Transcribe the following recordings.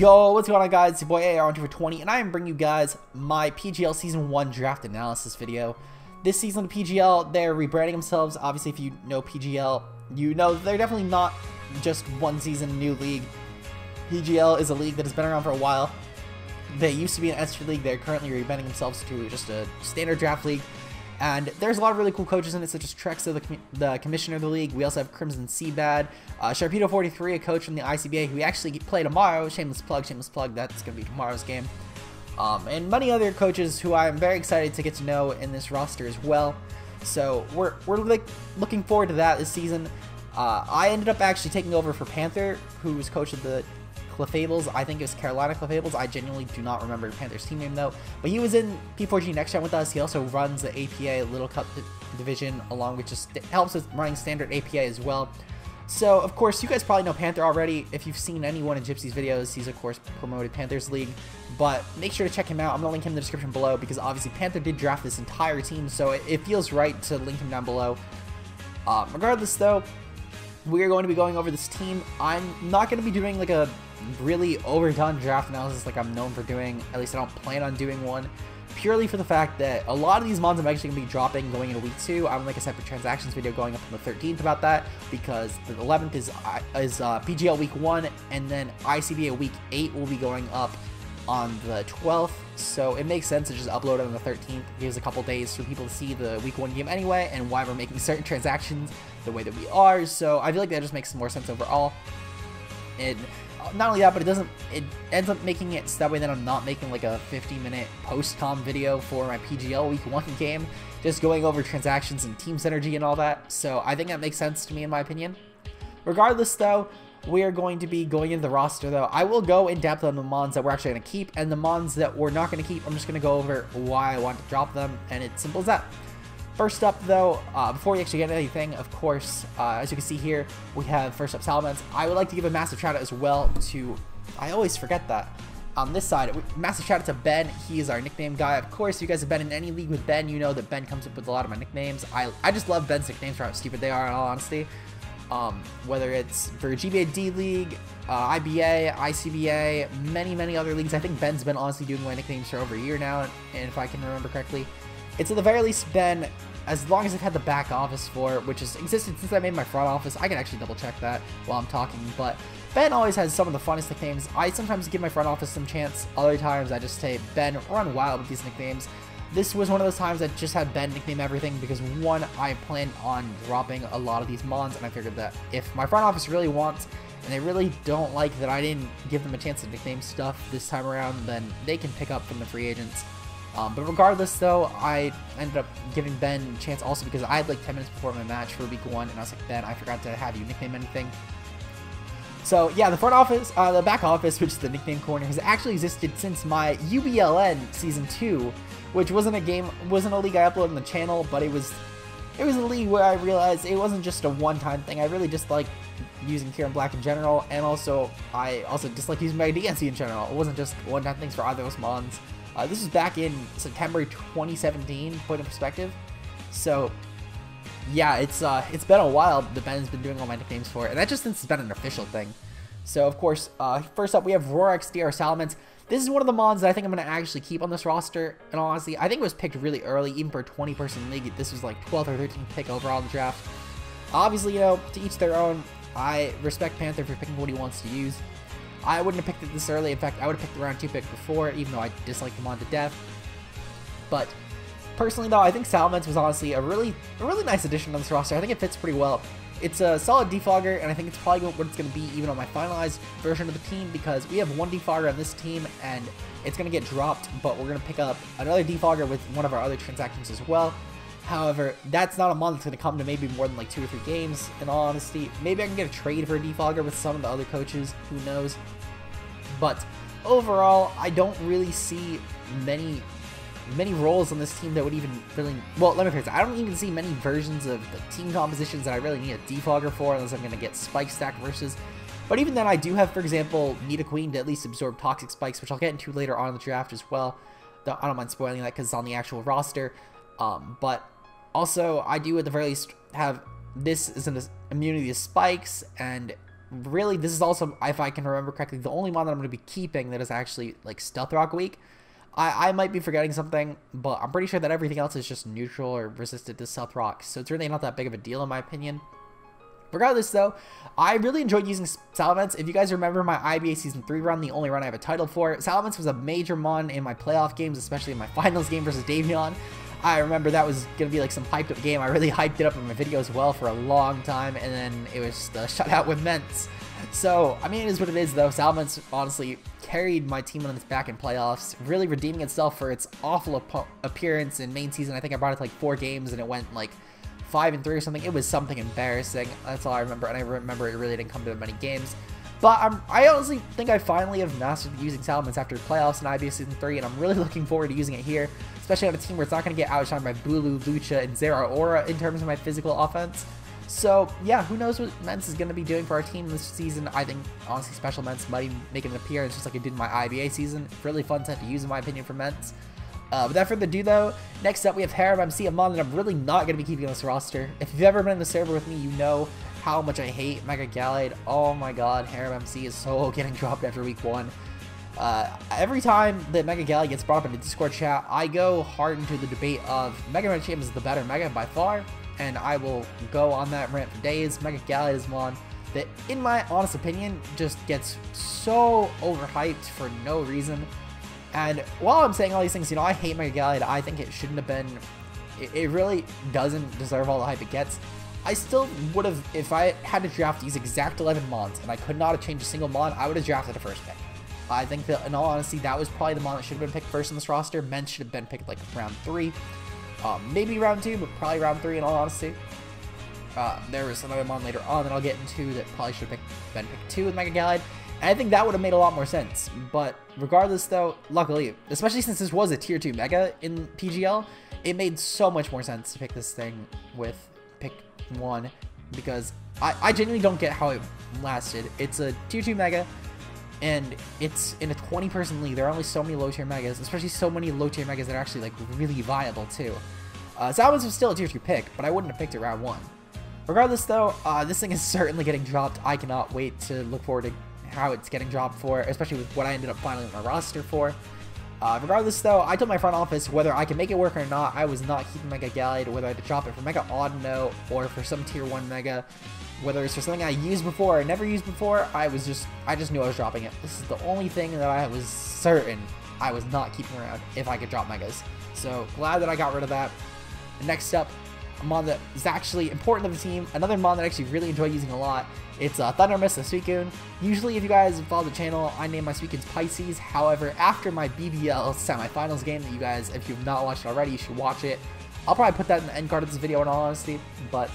Yo, what's going on, guys? It's your boy AR on 2 for 20, and I am bringing you guys my PGL Season 1 draft analysis video. This season of PGL, they're rebranding themselves. Obviously, if you know PGL, you know they're definitely not just one season new league. PGL is a league that has been around for a while. They used to be an S3 league. They're currently rebranding themselves to just a standard draft league. And there's a lot of really cool coaches in it, such as Trexa, the commissioner of the league. We also have CrimsonCBAD, Sharpedo43, a coach from the ICBA, who we actually play tomorrow. Shameless plug, that's going to be tomorrow's game. And many other coaches who I'm very excited to get to know in this roster as well. So we're like looking forward to that this season. I ended up actually taking over for Panther, who was coach of the Clefables. I think it was Carolina Clefables. I genuinely do not remember Panther's team name though. But he was in P4G Next Gen with us. He also runs the APA Little Cup division, along with just helps with running standard APA as well. So of course you guys probably know Panther already. If you've seen anyone in Gypsy's videos, he's of course promoted Panthers League. But make sure to check him out. I'm gonna link him in the description below because obviously Panther did draft this entire team, so it feels right to link him down below. Regardless though, we are going to be going over this team. I'm not going to be doing like a really overdone draft analysis like I'm known for doing. At least I don't plan on doing one. Purely for the fact that a lot of these mods I'm actually going to be dropping going into week 2. I'm going to make a separate transactions video going up on the 13th about that. Because the 11th is PGL week 1. And then ICBA week 8 will be going up on the 12th. So it makes sense to just upload it on the 13th. It gives a couple days for people to see the week 1 game anyway, and why we're making certain transactions the way that we are. So I feel like that just makes more sense overall. And not only that, but it ends up making it so that way that I'm not making like a 50-minute post-com video for my PGL week 1 game, just going over transactions and team synergy and all that. So I think that makes sense to me in my opinion. Regardless though, we are going to be going into the roster though. I will go in depth on the mons that we're actually going to keep, and the mons that we're not going to keep, I'm just going to go over why I want to drop them, and it's simple as that. First up though, before we actually get into anything, of course, as you can see here, we have first up Salamence. I would like to give a massive shout out as well to, I always forget that, on this side, massive shout out to Ben. He is our nickname guy. Of course, if you guys have been in any league with Ben, you know that Ben comes up with a lot of my nicknames. I just love Ben's nicknames for how stupid they are, in all honesty. Whether it's for GBAD League, IBA, ICBA, many other leagues. I think Ben's been honestly doing my nicknames for over a year now, and if I can remember correctly, it's at the very least been as long as I've had the back office for it, which has existed since I made my front office. I can actually double check that while I'm talking, but Ben always has some of the funnest nicknames. I sometimes give my front office some chance, other times I just say, Ben, run wild with these nicknames. This was one of those times that just had Ben nickname everything because, one, I planned on dropping a lot of these mons, and I figured that if my front office really wants, and they really don't like that I didn't give them a chance to nickname stuff this time around, then they can pick up from the free agents. But regardless though, I ended up giving Ben a chance also because I had like 10 minutes before my match for week 1, and I was like, Ben, I forgot to have you nickname anything. So yeah, the front office, the back office, which is the nickname corner, has actually existed since my UBLN Season 2, which wasn't a league I uploaded on the channel, but it was a league where I realized it wasn't just a one-time thing. I really just like using Kieran Black in general, and I also just like using my DNC in general. It wasn't just one-time things for either of those mons. This was back in September 2017, put in perspective. So yeah, it's been a while that Ben's been doing all my nicknames for it, and that just since it's been an official thing. So of course, first up we have RoarXD Salamence. This is one of the mons that I think I'm going to actually keep on this roster, and honestly, I think it was picked really early, even for a 20-person league. This was like 12th or 13th pick overall in the draft. Obviously, you know, to each their own. I respect Panther for picking what he wants to use. I wouldn't have picked it this early. In fact, I would have picked the round 2 pick before, even though I dislike the mon to death. But personally, though, I think Salamence was honestly a really nice addition on this roster. I think it fits pretty well. It's a solid defogger, and I think it's probably what it's going to be even on my finalized version of the team, because we have one defogger on this team, and it's going to get dropped, but we're going to pick up another defogger with one of our other transactions as well. However, that's not a mon that's going to come to maybe more than like 2 or 3 games, in all honesty. Maybe I can get a trade for a defogger with some of the other coaches, who knows. But overall, I don't really see many roles on this team that would even really, well, let me phrase it. I don't even see many versions of the team compositions that I really need a defogger for, unless I'm going to get spike stack versus. But even then, I do have, for example, need a queen to at least absorb toxic spikes, which I'll get into later on in the draft as well. I don't mind spoiling that because it's on the actual roster. But also, I do at the very least have this as an immunity to spikes, and really, this is also, if I can remember correctly, the only mon that I'm going to be keeping that is actually like Stealth Rock weak. I might be forgetting something, but I'm pretty sure that everything else is just neutral or resistant to Stealth Rock, so it's really not that big of a deal in my opinion. Regardless, though, I really enjoyed using Salamence. If you guys remember my IBA Season 3 run, the only run I have a title for, Salamence was a major mon in my playoff games, especially in my finals game versus Davion. I remember that was going to be like some hyped up game. I really hyped it up in my video as well for a long time, and then it was shut out with Ments. So, I mean, it is what it is, though. Salamence honestly carried my team on its back in playoffs, really redeeming itself for its awful appearance in main season. I think I brought it to like 4 games, and it went like 5-3 or something. It was something embarrassing. That's all I remember, and I remember it really didn't come to many games. But I honestly think I finally have mastered using Salamence after playoffs in IBA Season 3, and I'm really looking forward to using it here, especially on a team where it's not going to get outshined by Bulus, Lucha, and Zeraora in terms of my physical offense. So, yeah, who knows what Ments is going to be doing for our team this season. I think, honestly, Special Ments might even make an appearance just like it did in my IBA season. Really fun set to use, in my opinion, for Ments. Without further ado, though, next up we have Harem MC, a mon that I'm really not going to be keeping on this roster. If you've ever been in the server with me, you know how much I hate Mega Gallade. Oh my god, Harem MC is so getting dropped after week 1. Every time that Mega Gallade gets brought up in the Discord chat, I go hard into the debate of Mega Man Champ is the better Mega by far, and I will go on that rant for days. Mega Gallade is one that, in my honest opinion, just gets so overhyped for no reason. And while I'm saying all these things, you know, I hate Mega Gallade. I think it shouldn't have been. It really doesn't deserve all the hype it gets. I still would have, if I had to draft these exact 11 mons and I could not have changed a single mon, I would have drafted the first pick. I think that, in all honesty, that was probably the mon that should have been picked first in this roster. Men should have been picked like round 3, maybe round 2, but probably round 3 in all honesty. There was another mon later on that I'll get into that probably should have been picked 2 with Mega Gallade. And I think that would have made a lot more sense. But regardless, though, luckily, especially since this was a tier 2 Mega in PGL, it made so much more sense to pick this thing with pick 1, because I genuinely don't get how it lasted. It's a tier 2 Mega, and it's in a 20-person league. There are only so many low tier Megas, especially so many low tier Megas that are actually like really viable too. Salamence was still a tier 2 pick, but I wouldn't have picked it round 1. Regardless, though, this thing is certainly getting dropped. I cannot wait to look forward to how it's getting dropped for, especially with what I ended up finally on my roster for. Regardless, though, I told my front office whether I can make it work or not. I was not keeping Mega Gallade, whether I had to drop it for Mega Audino or for some tier 1 Mega, whether it's for something I used before or never used before. I just knew I was dropping it. This is the only thing that I was certain I was not keeping around if I could drop Megas. So glad that I got rid of that. Next up, a mon that is actually important to the team, another mon that I actually really enjoy using a lot. It's Thundermist, the Suicune. Usually, if you guys follow the channel, I name my Suicunes Pisces. However, after my BBL semifinals game that you guys, if you've not watched it already, you should watch it. I'll probably put that in the end card of this video in all honesty. But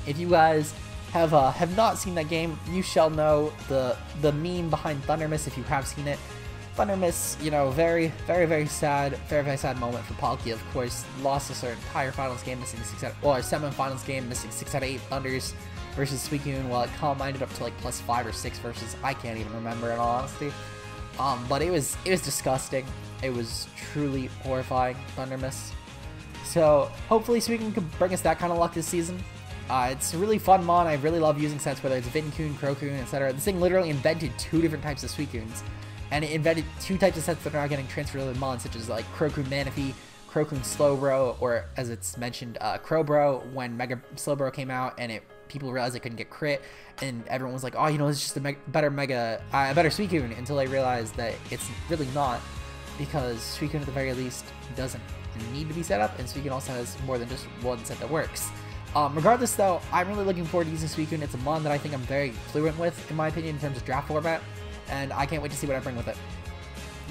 if you guys have not seen that game, you shall know the meme behind Thundermist if you have seen it. Thundermist, you know, very sad moment for Palkia. Of course, lost this entire finals game, missing 6 out, or semi-finals game, missing 6 out of 8 Thunders versus Suicune, while it combined up to like +5 or 6 versus I can't even remember in all honesty. But it was disgusting. It was truly horrifying, Thundermist. So hopefully Suicune can bring us that kind of luck this season. It's a really fun mon. I really love using sets, whether it's Vincoon, Crocoon, etc. This thing literally invented 2 different types of Suicunes. And it invented 2 types of sets that are now getting transferred to the mons, such as like Crocoon Manaphy, Crocoon Slowbro, or as it's mentioned, Crowbro, when Mega Slowbro came out and people realized it couldn't get crit, and everyone was like, oh, you know, it's just a better Suicune, until they realized that it's really not, because Suicune at the very least doesn't need to be set up, and Suicune also has more than just one set that works. Regardless, though, I'm really looking forward to using Suicune. It's a mon that I think I'm very fluent with, in my opinion, in terms of draft format, and I can't wait to see what I bring with it.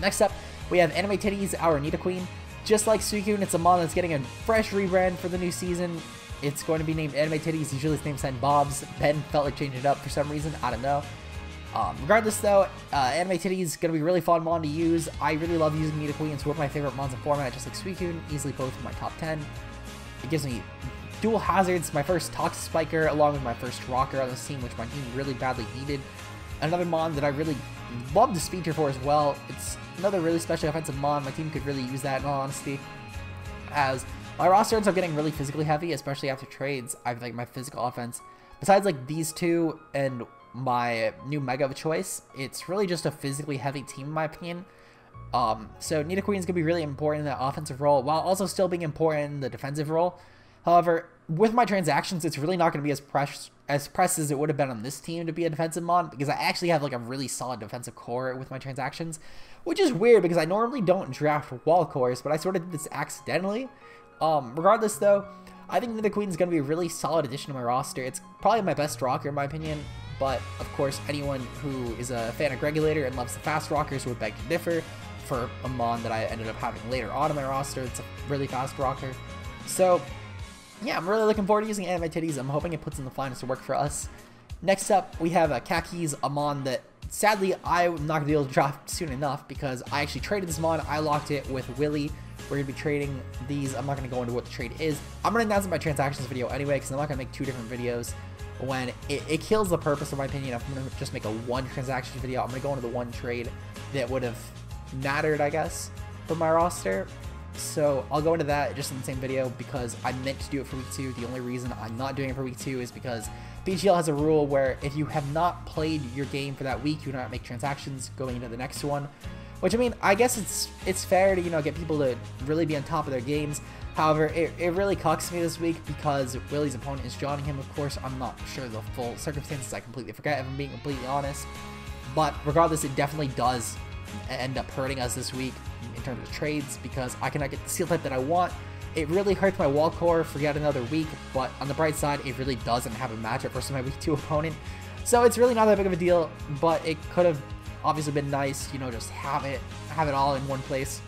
Next up, we have Anime Titties, our Nidoqueen. Just like Suicune, it's a mon that's getting a fresh rebrand for the new season. It's going to be named Anime Titties. Usually it's named Saint Bob's. Ben felt like changing it up for some reason. I don't know. Regardless, though, Anime Titties is going to be a really fun mon to use. I really love using Nidoqueen. It's one of my favorite mons in format, just like Suicune. Easily both in my top 10. It gives me dual hazards, my first Toxic Spiker, along with my first Rocker on this team, which my team really badly needed. Another mon that I really love this feature for as well. It's another really special offensive mon. My team could really use that, in all honesty, as my roster ends up getting really physically heavy, especially after trades. I feel like my physical offense, besides like these 2 and my new Mega of choice. It's really just a physically heavy team in my opinion. So Nidoqueen is going to be really important in that offensive role, while also still being important in the defensive role. However, with my transactions, it's really not going to be as pressed as it would have been on this team to be a defensive mon, because I actually have like a really solid defensive core with my transactions, which is weird because I normally don't draft wall cores, but I sort of did this accidentally. Regardless though, I think Nidoqueen is going to be a really solid addition to my roster. It's probably my best rocker in my opinion, but of course anyone who is a fan of Regulator and loves the fast rockers would beg to differ for a mon that I ended up having later on in my roster. It's a really fast rocker. So yeah, I'm really looking forward to using Anime Titties. I'm hoping it puts in the finest to work for us. Next up, we have Kakis, a mon that sadly I'm not going to be able to drop soon enough because I actually traded this mon. I locked it with Willy. We're going to be trading these. I'm not going to go into what the trade is. I'm going to announce it in my transactions video anyway because I'm not going to make two different videos when it kills the purpose, in my opinion. I'm going to just make a one transaction video. I'm going to go into the one trade that would have mattered, I guess, for my roster. So I'll go into that just in the same video because I meant to do it for week 2. The only reason I'm not doing it for week 2 is because PGL has a rule where if you have not played your game for that week, you do not make transactions going into the next one. Which, I mean, I guess it's fair to, you know, get people to really be on top of their games. However, it really cucks me this week because Willy's opponent is joining him, of course. I'm not sure the full circumstances. I completely forget if I'm being completely honest. But regardless, it definitely does end up hurting us this week in terms of trades because I cannot get the seal type that I want. It really hurts my wall core for yet another week, but on the bright side, it really doesn't have a matchup versus my week 2 opponent. So it's really not that big of a deal, but it could have obviously been nice, you know, just have it all in one place.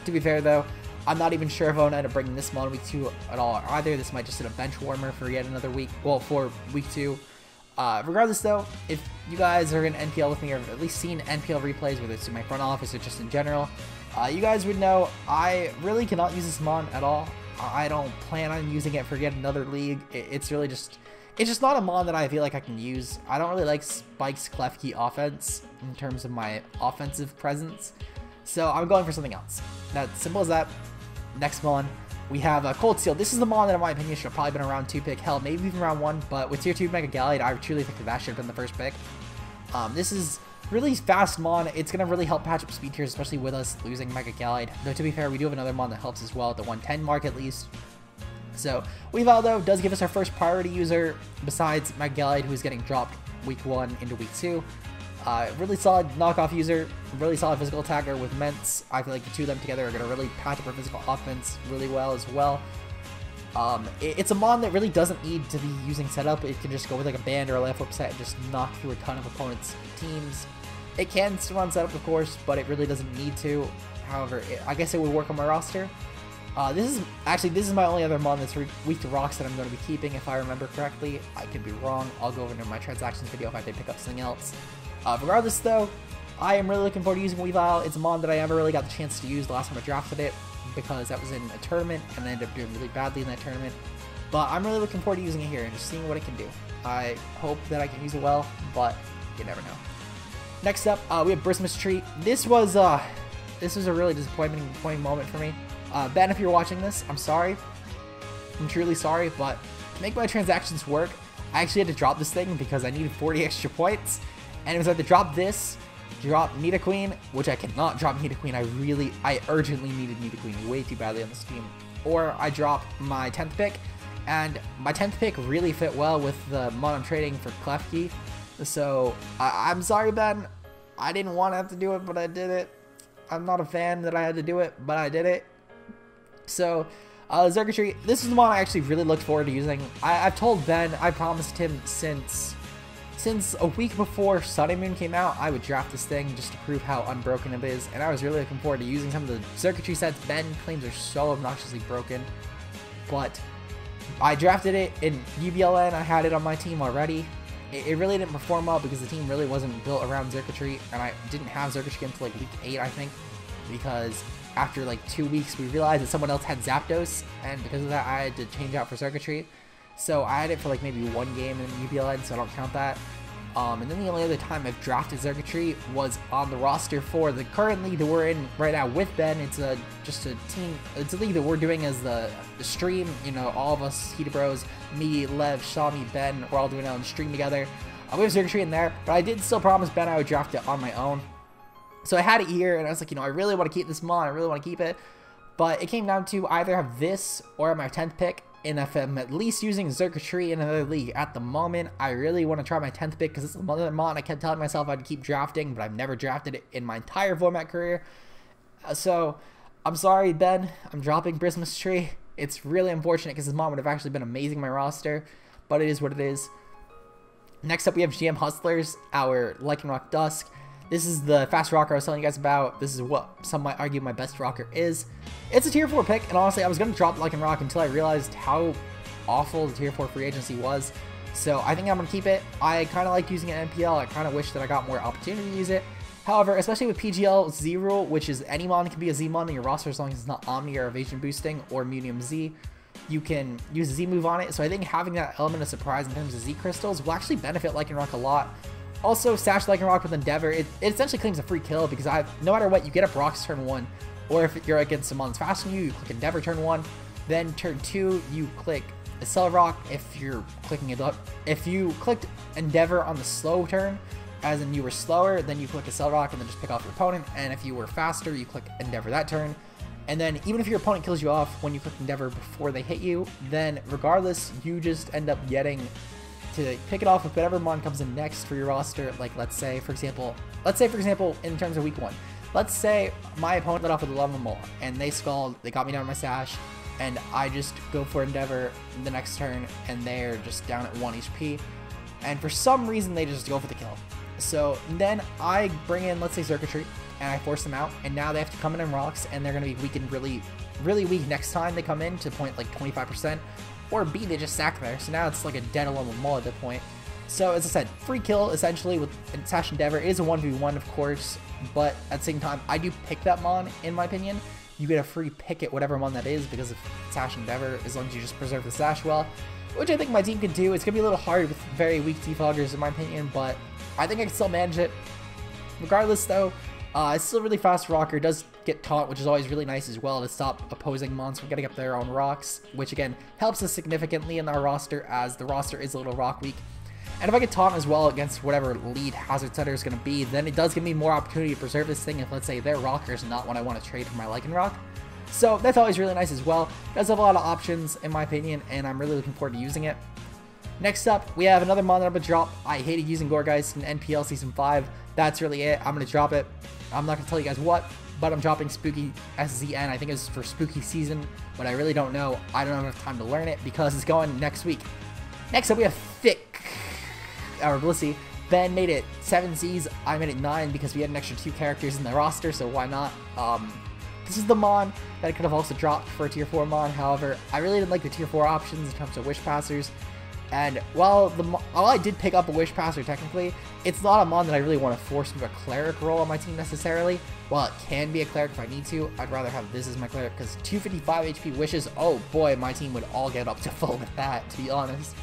To be fair though, I'm not even sure if I want to end up bringing this mon week 2 at all either. This might just hit a bench warmer for yet another week, well, for week 2. Regardless though, if you guys are in NPL with me or at least seen NPL replays, whether it's in my front office or just in general, you guys would know I really cannot use this mon at all. I don't plan on using it for yet another league. It's really just, it's just not a mon that I feel like I can use. I don't really like Spike's Klefki offense in terms of my offensive presence. So I'm going for something else. That's simple as that. Next mon, we have Cold Steel. This is the mon that in my opinion should have probably been a round 2 pick. Hell, maybe even round 1. But with tier 2 Mega Gallade, I truly think that should have been the first pick. This is really fast mon. It's going to really help patch up speed tiers, especially with us losing Mega Gallade. Though to be fair, we do have another mon that helps as well at the 110 mark at least. So Weavile though does give us our first priority user besides Mega Gallade, who is getting dropped week 1 into week 2. Really solid knockoff user, really solid physical attacker with Ments. I feel like the two of them together are going to really patch up our physical offense really well as well. It's a mon that really doesn't need to be using setup. It can just go with like a band or a left flip set and just knock through a ton of opponents' teams. It can still run setup, of course, but it really doesn't need to. However, I guess it would work on my roster. This is my only other mon that's weak to rocks that I'm going to be keeping, if I remember correctly. I could be wrong. I'll go over into my transactions video if I did pick up something else. Regardless, though, I am really looking forward to using Weavile. It's a mon that I never really got the chance to use the last time I drafted it because that was in a tournament and I ended up doing really badly in that tournament. But I'm really looking forward to using it here and just seeing what it can do. I hope that I can use it well, but you never know. Next up, we have Brisbane Scythers. This was a really disappointing moment for me. Ben, if you're watching this, I'm sorry. I'm truly sorry, but to make my transactions work, I actually had to drop this thing because I needed 40 extra points. And it was either drop this, drop Nidoqueen, which I cannot drop Nidoqueen. I urgently needed Nidoqueen way too badly on this team. Or I drop my 10th pick, and my 10th pick really fit well with the mon I'm trading for Klefki. So I'm sorry, Ben. I didn't want to have to do it, but I did it. I'm not a fan that I had to do it, but I did it. So Xurkitree, this is the mon I actually really looked forward to using. I've told Ben, I promised him since a week before Sun and Moon came out, I would draft this thing just to prove how unbroken it is, and I was really looking forward to using some of the Xurkitree sets Ben claims are so obnoxiously broken. But I drafted it in UBLN, I had it on my team already. It really didn't perform well because the team really wasn't built around Xurkitree, and I didn't have Xurkitree until like week 8, I think, because after like 2 weeks we realized that someone else had Zapdos, and because of that I had to change out for Xurkitree. So I had it for like maybe 1 game in UBLN, so I don't count that. And then the only other time I've drafted Xurkitree was on the roster for the current league that we're in right now with Ben. It's just a team. It's a league that we're doing as the stream. You know, all of us, Heater Bros, me, Lev, Shami, Ben, we're all doing it on the stream together. We have Xurkitree in there, but I did still promise Ben I would draft it on my own. So I had it here, and I was like, you know, I really want to keep this Mon. I really want to keep it. But it came down to either have this or my 10th pick. And if I'm at least using Xurkitree in another league at the moment, I really want to try my 10th pick because it's another Mon I kept telling myself I'd keep drafting, but I've never drafted it in my entire format career. So I'm sorry, Ben. I'm dropping Brisbane Scythers. It's really unfortunate because this Mon would have actually been amazing in my roster, but it is what it is. Next up, we have GM Hustlers, our Lycanroc Dusk. This is the fast rocker I was telling you guys about. This is what some might argue my best rocker is. It's a tier 4 pick, and honestly, I was going to drop Lycanroc until I realized how awful the tier 4 free agency was. So I think I'm going to keep it. I kind of like using it in NPL. I kind of wish that I got more opportunity to use it. However, especially with PGL Z rule, which is any Mon can be a Z Mon in your roster as long as it's not Omni or Evasion Boosting or Medium Z, you can use a Z move on it. So I think having that element of surprise in terms of Z crystals will actually benefit Lycanroc a lot. Also, Sash Lycanroc with Endeavor, it essentially claims a free kill because no matter what, you get up Rocks turn 1, or if you're against someone that's faster than you, you click Endeavor turn 1, then turn 2, you click Accelerock. If you're clicking it up, if you clicked Endeavor on the slow turn, as in you were slower, then you click Accelerock and then just pick off your opponent, and if you were faster, you click Endeavor that turn. And then even if your opponent kills you off when you click Endeavor before they hit you, then regardless, you just end up getting to pick it off with whatever Mon comes in next for your roster. Like let's say for example in terms of week 1, let's say my opponent let off with a level Mole and they scald, they got me down on my Sash, and I just go for Endeavor the next turn and they're just down at 1 HP, and for some reason they just go for the kill. So then I bring in, let's say, Xurkitree, and I force them out, and now they have to come in rocks, and they're going to be weakened really weak next time they come in to point like 25%. Or B, they just sack there, so now it's like a dead level Mole at that point. So as I said, free kill essentially with Sash Endeavor. It is a 1v1 of course, but at the same time, I do pick that Mon in my opinion. You get a free pick at whatever Mon that is because of Sash Endeavor, as long as you just preserve the Sash well, which I think my team can do. It's going to be a little hard with very weak Defoggers in my opinion, but I think I can still manage it. Regardless though, it's still a really fast rocker. It does get taunt, which is always really nice as well to stop opposing Mons from getting up their own rocks, which again helps us significantly in our roster as the roster is a little rock weak. And if I get taunt as well against whatever lead hazard setter is going to be, then it does give me more opportunity to preserve this thing if, let's say, their rocker is not what I want to trade for my Lycanroc. So that's always really nice as well. It does have a lot of options in my opinion, and I'm really looking forward to using it. Next up, we have another Mon that I'm going to drop. I hated using Gourgeist in NPL Season 5. That's really it. I'm going to drop it. I'm not going to tell you guys what, but I'm dropping Spooky SZN. I think it's for Spooky Season, but I really don't know. I don't have enough time to learn it because it's going next week. Next up, we have Thick, or Blissey. Ben made it 7 Cs. I made it 9 because we had an extra 2 characters in the roster, so why not? This is the Mon that I could have also dropped for a Tier 4 Mon. However, I really didn't like the Tier 4 options in terms of Wish Passers. And while I did pick up a Wish Passer technically, it's not a Mon that I really want to force into a Cleric role on my team necessarily. While it can be a Cleric if I need to, I'd rather have this as my Cleric because 255 HP Wishes, oh boy, my team would all get up to full with that, to be honest.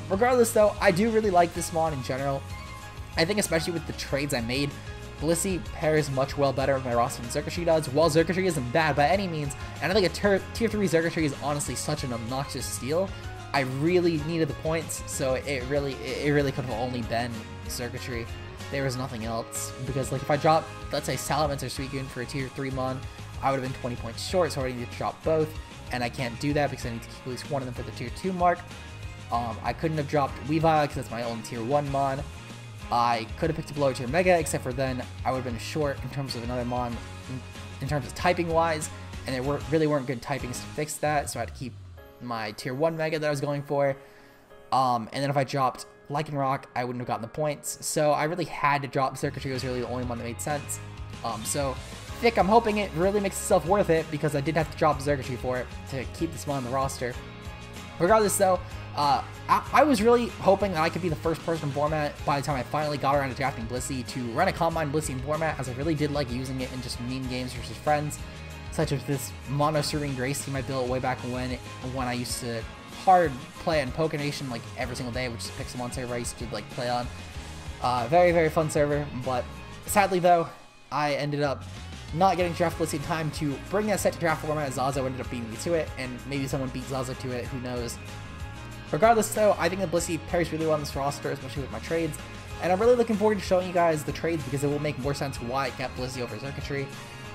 Regardless though, I do really like this Mon in general. I think especially with the trades I made, Blissey pairs much better with my roster than Xurkitree does. While Xurkitree isn't bad by any means, and I think a Tier 3 Xurkitree is honestly such an obnoxious steal, I really needed the points, so it really could have only been Xurkitree. There was nothing else, because like if I dropped, let's say Salamence or Suicune for a Tier 3 Mon, I would have been 20 points short, so I need to drop both, and I can't do that because I need to keep at least one of them for the Tier 2 mark. I couldn't have dropped Weavile because that's my own Tier 1 Mon. I could have picked a lower tier Mega, except for then I would have been short in terms of another Mon, in terms of typing wise, and there really weren't good typings to fix that, so I had to keep my Tier 1 Mega that I was going for. And then if I dropped Lycanroc, I wouldn't have gotten the points, so I really had to drop Xurkitree. It was really the only one that made sense. So Thick, I'm hoping it really makes itself worth it because I did have to drop Xurkitree for it to keep this Mon on the roster. Regardless though, I was really hoping that I could be the first person in format by the time I finally got around to drafting Blissey to run a Combine Blissey in format, as I really did like using it in just meme games versus friends, such as this Mono Serene Grace team I built way back when I used to hard play on PokeNation like every single day, which is a Pixelmon server I used to like play on. Very fun server, but sadly though, I ended up not getting draft Blissey in time to bring that set to draft format, as Zazo ended up beating me to it, and maybe someone beat Zazo to it, who knows. Regardless, though, I think that Blissey pairs really well on this roster, especially with my trades. And I'm really looking forward to showing you guys the trades because it will make more sense why I kept Blissey over Xurkitree.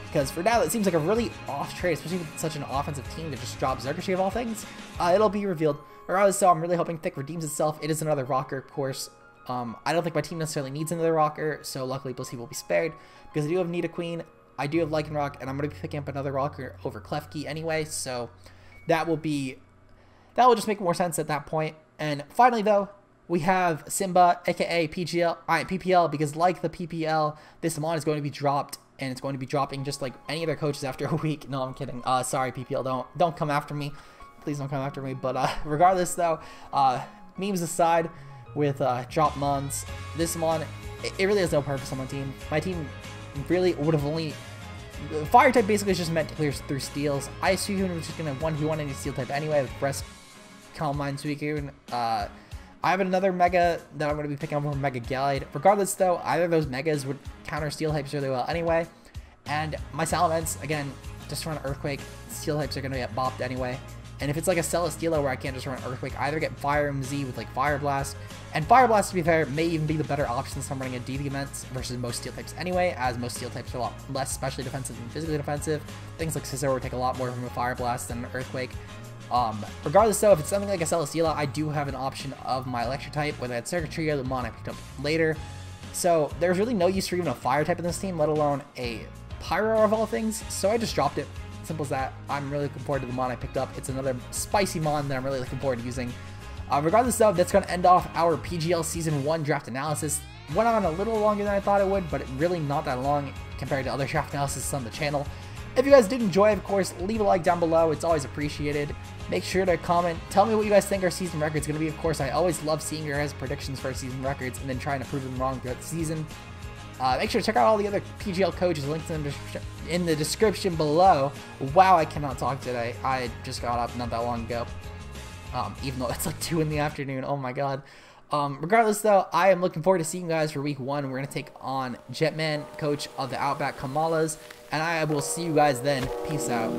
Because for now, it seems like a really off trade, especially with such an offensive team to just drop Xurkitree of all things. It'll be revealed. Regardless, so I'm really hoping Thick redeems itself. It is another rocker, of course. I don't think my team necessarily needs another rocker, so luckily Blissey will be spared. Because I do have Nidoqueen, I do have Lycanroc, and I'm going to be picking up another rocker over Klefki anyway, so that will just make more sense at that point. And finally, though, we have Simba, aka PPL, because like the PPL, this mod is going to be dropped, and it's going to be dropping just like any other coaches after a week. No, I'm kidding. Sorry, PPL, don't come after me. Please don't come after me. But regardless, though, memes aside, with drop mons, this mon, it really has no purpose on my team. My team really would have only... Fire type basically is just meant to clear through steals. I assume he was just going to 1v1 any steel type anyway with Breast, Calm Mind, Suicune. I have another Mega that I'm going to be picking up from Mega Gallade. Regardless, though, either of those Megas would counter steel types really well anyway. And my Salamence, again, just run Earthquake. Steel types are going to get bopped anyway. And if it's like a Celesteela where I can't just run Earthquake, either get Fire MZ with like Fire Blast. And Fire Blast, to be fair, may even be the better option since I'm running a DD Immense versus most Steel types anyway, as most Steel types are a lot less specially defensive than physically defensive. Things like Scizor would take a lot more from a Fire Blast than an Earthquake. Regardless, though, if it's something like a Celesteela, I do have an option of my Electric type, whether it's Xurkitree or the Mon I picked up later. So there's really no use for even a Fire type in this team, let alone a Pyro of all things. So I just dropped it. Simple as that. I'm really looking forward to the mon I picked up. It's another spicy mon that I'm really looking forward to using. Regardless, though, that's going to end off our PGL Season 1 draft analysis. Went on a little longer than I thought it would, but really not that long compared to other draft analysis on the channel. If you guys did enjoy, of course, leave a like down below. It's always appreciated. Make sure to comment. Tell me what you guys think our season record is going to be. Of course, I always love seeing your guys' predictions for our season records and then trying to prove them wrong throughout the season. Make sure to check out all the other PGL coaches, links in the description below. Wow, I cannot talk today. I just got up not that long ago. Even though it's like 2 in the afternoon. Oh my god. Regardless, though, I am looking forward to seeing you guys for week 1. We're going to take on Jetman, coach of the Outback Kamalas. And I will see you guys then. Peace out.